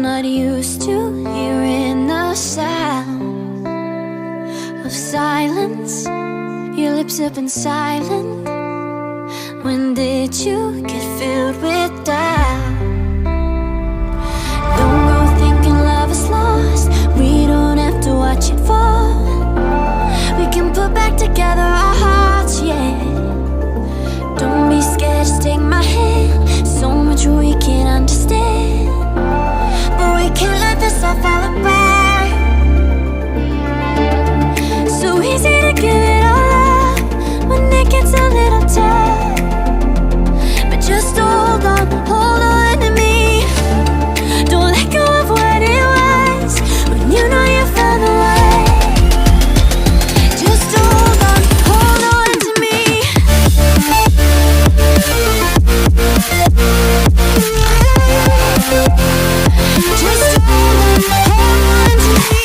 not used to hearing the sound of silence. Your lips have been silent. When did you get filled with doubt? Don't go thinking love is lost. We don't have to watch it fall. We can put back together our hearts, yeah. Don't be scared, just take my hand. So much we can't understand, but we can't let this all fall apart. So easy to give it all up when it gets a little tough. But just hold on to me. Don't let go of what it was when you know you found the way. Just hold on to me. Just hold on to me.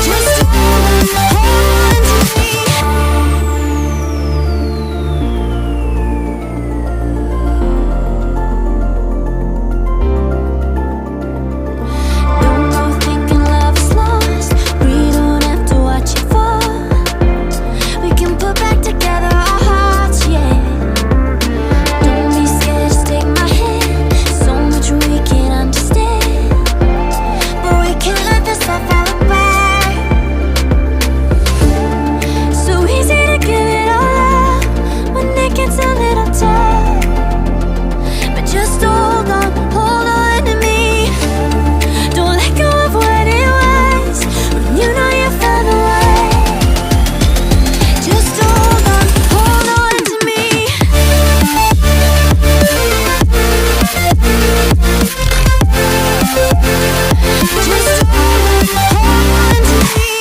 Just hold on to me. Don't go thinking love is lost. We don't have to watch it fall. We can put back together our hearts, yeah. Don't be scared, just take my hand. So much we can't understand, but we can't let this all fall apart. So easy to give it all up when it gets a little tough. But just hold on to me. Don't let go of what it was when you know you found the way. Just hold on to me. Just hold on to me.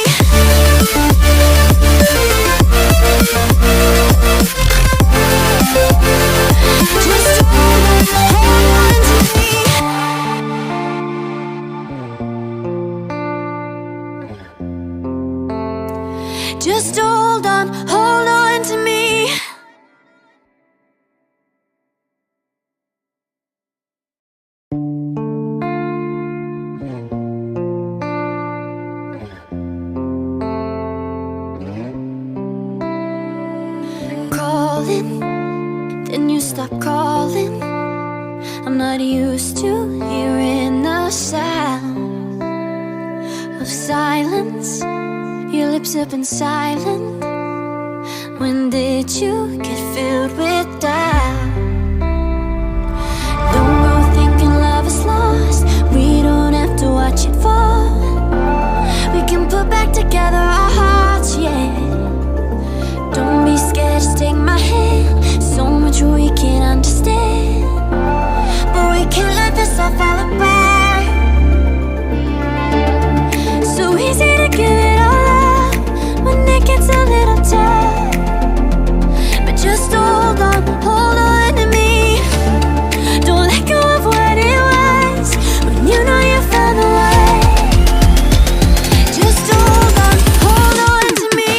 Just hold on to me. Just hold on to me. Calling, then you stop calling. I'm not used to hearing the sound of silence. Your lips have been silent. When did you get filled with doubt? Don't go thinking love is lost. We don't have to watch it fall. We can put back together our hearts, yeah. Don't be scared, just take my hand. So much we can't understand, but we can't let this all fall apart. So easy to give it all up when it gets a little tough. But just hold on to me. Don't let go of what it was when you know you found the way. Just hold on to me.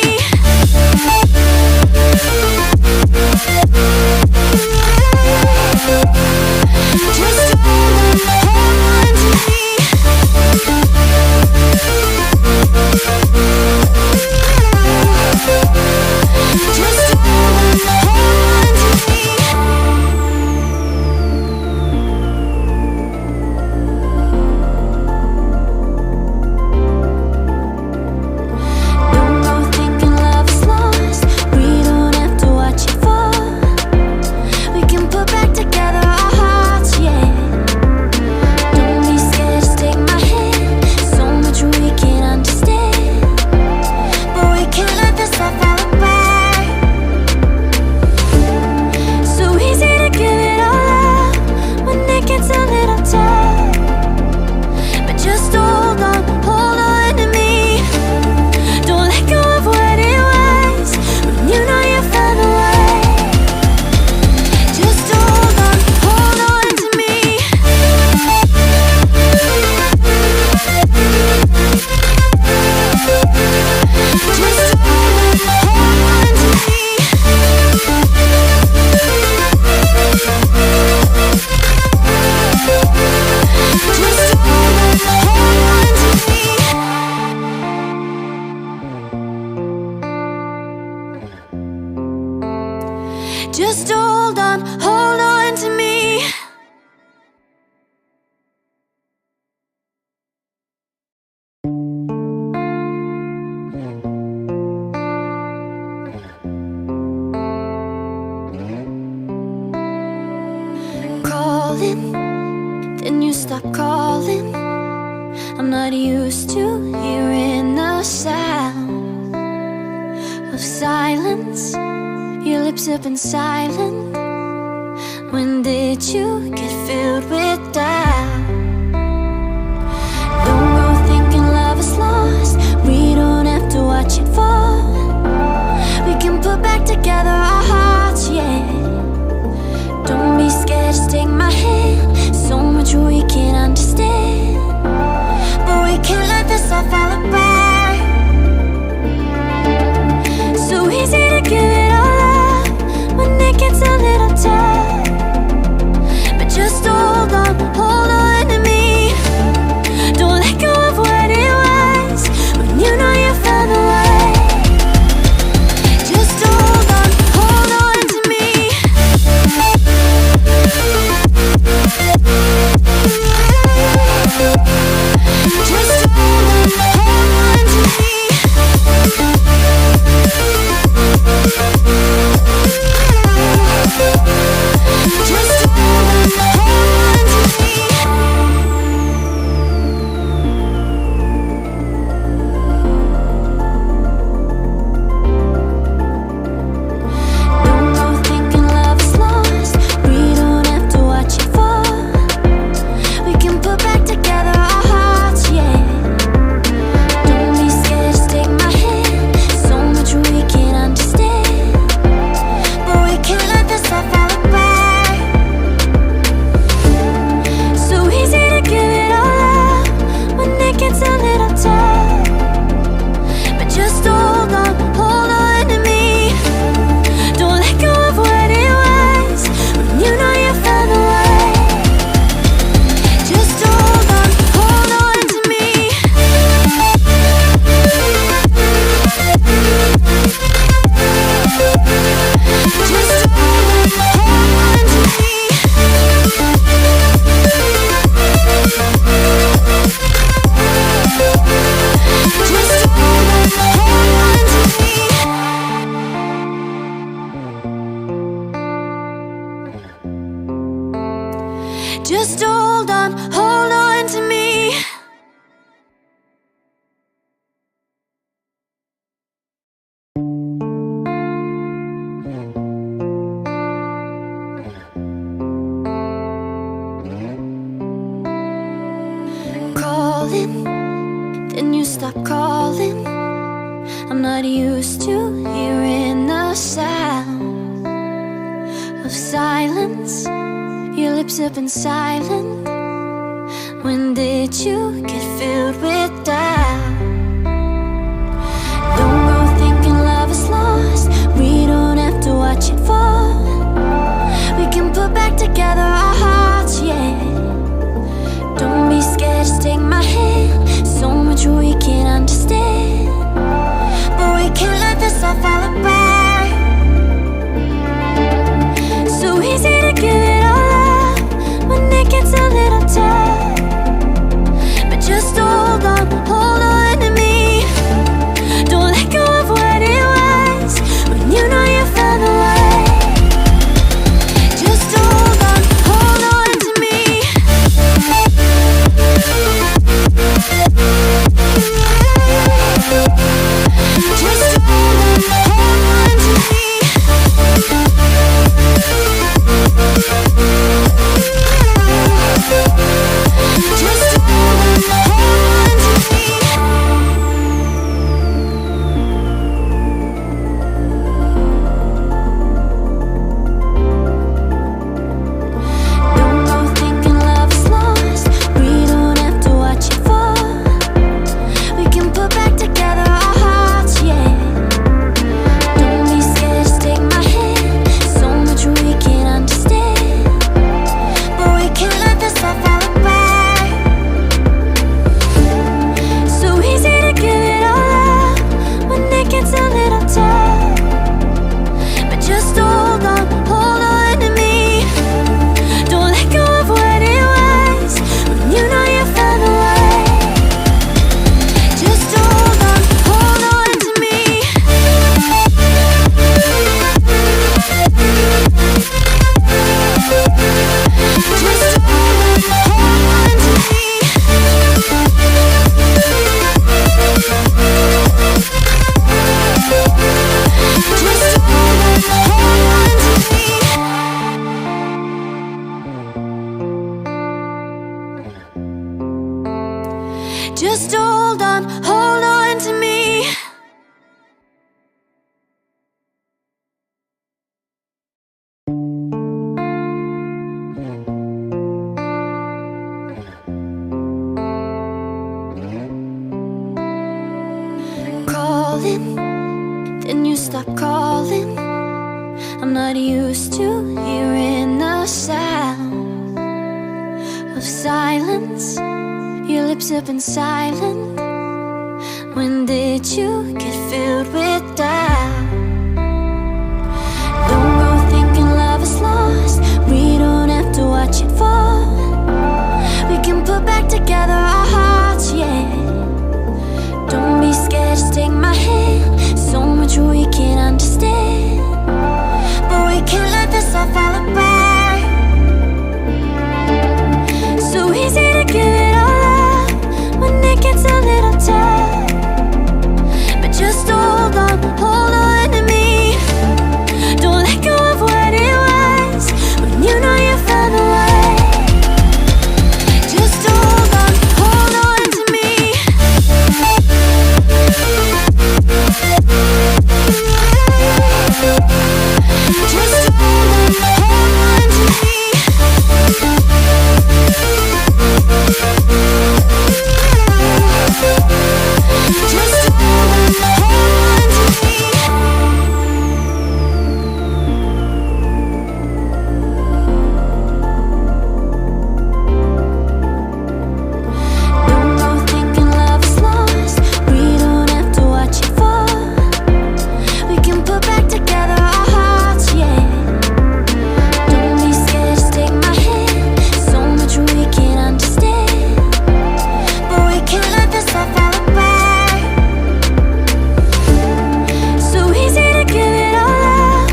Just hold on to me. Calling, then you stop calling. I'm not used to hearing the sound of silence. Your lips have been silent. When did you get filled with doubt? Don't go thinking love is lost. We don't have to watch it fall. We can put back together our hearts, yeah. Don't be scared, just take my hand. So much we can't understand, but we can't let this all fall apart. So easy to give it all up when it gets a little tough. But just hold on to me. Don't let go of what it was when you know you found the way. Just hold on to me. Just hold on to me. Just hold on to me. Don't go thinking love is lost. We don't have to watch it fall. We can put back together our hearts, yeah. Don't be scared, just take my hand. So much we can't understand, but we can't let this all fall apart. So easy to give it all up when it gets a little tough. But just hold on to me. Don't let go of what it was when you know you found the way. Just hold on to me. Just hold on to me. Just hold on to me. Just hold on to me. Calling, then you stop calling. I'm not used to hearing the sound of silence. Your lips have been silent. When did you get filled with doubt? Don't go thinking love is lost. We don't have to watch it fall. We can put back together our hearts, yeah. Don't be scared, just take my hand. So much we can't understand, but we can't let this all fall apart. So easy to give it all up when it gets a little tough. But just hold on to me. Don't let go of what it was when you know you found the way. to hearing the sound of silence. Your lips have been silent. When did you get filled with doubt? Don't go thinking love is lost. We don't have to watch it fall. We can put back together our hearts, yeah. Don't be scared, just take my hand. So much we can't understand, but we can't let this all fall apart. So easy to give it all up when it gets a little tough. But just hold on to me. Don't let go of what it was when you know you found the way. Just hold on to me. Just hold on to me. Just hold on to me. Don't go thinking love is lost. We don't have to watch it fall. We can put back together our hearts, yeah. Don't be scared, just take my hand. So much we can't understand, but we can't let this all fall apart. So easy to give it all up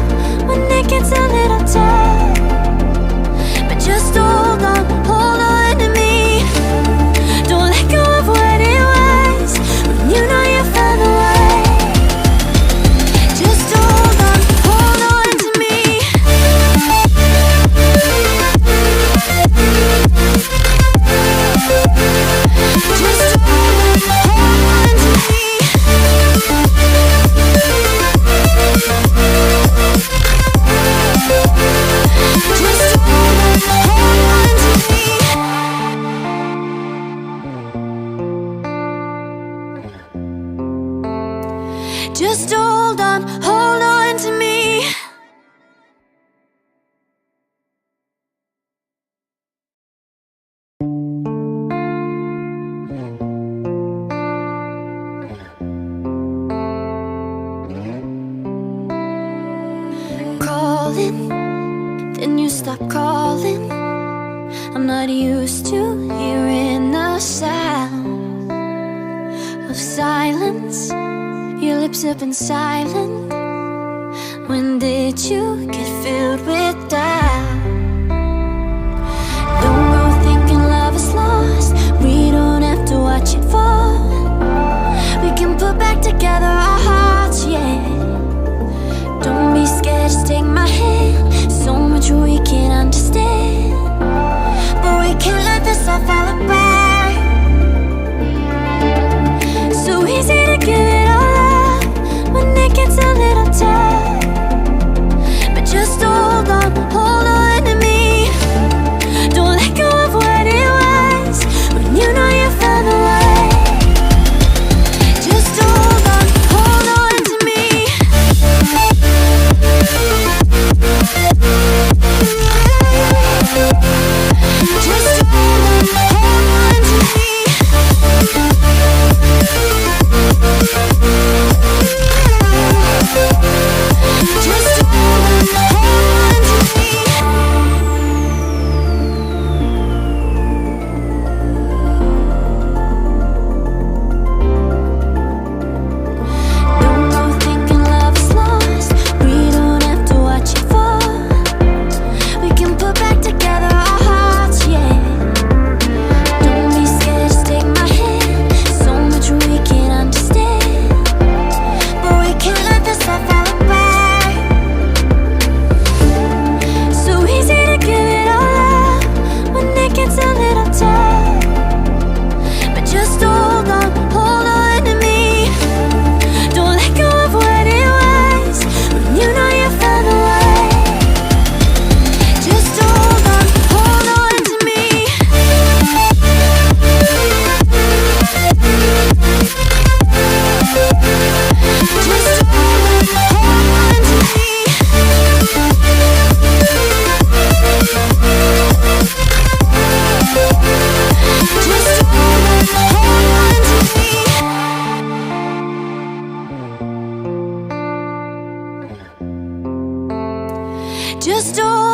when it gets a little tough. But just hold on to me. Don't let go of what it was when you know you found the way. Just hold on to me. Just hold on to me. Just hold on to me. Just hold on to me. Calling, then you stop calling. I'm not used to hearing the sound of silence. Your lips have been silent. When did you get filled with doubt? Don't go thinking love is lost. We don't have to watch it fall. We can put back together our hearts, yeah. Don't be scared, just take my hand. So much we can't understand, but we can't let this all fall apart. So easy to give it all up when it gets a little tough. But just hold on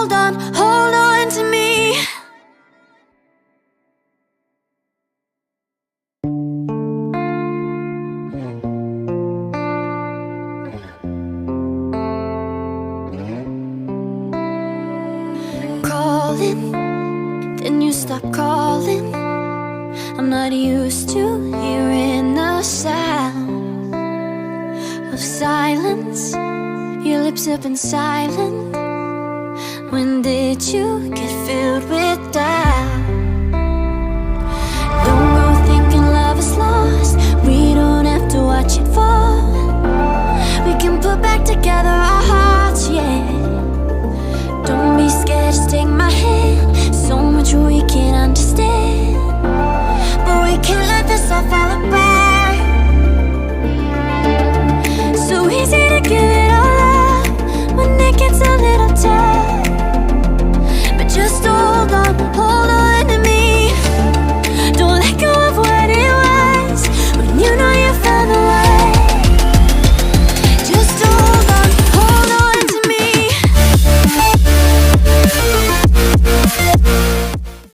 hold on to me. Calling, then you stop calling. I'm not used to hearing the sound of silence. Your lips have been silent. When did you get filled with doubt?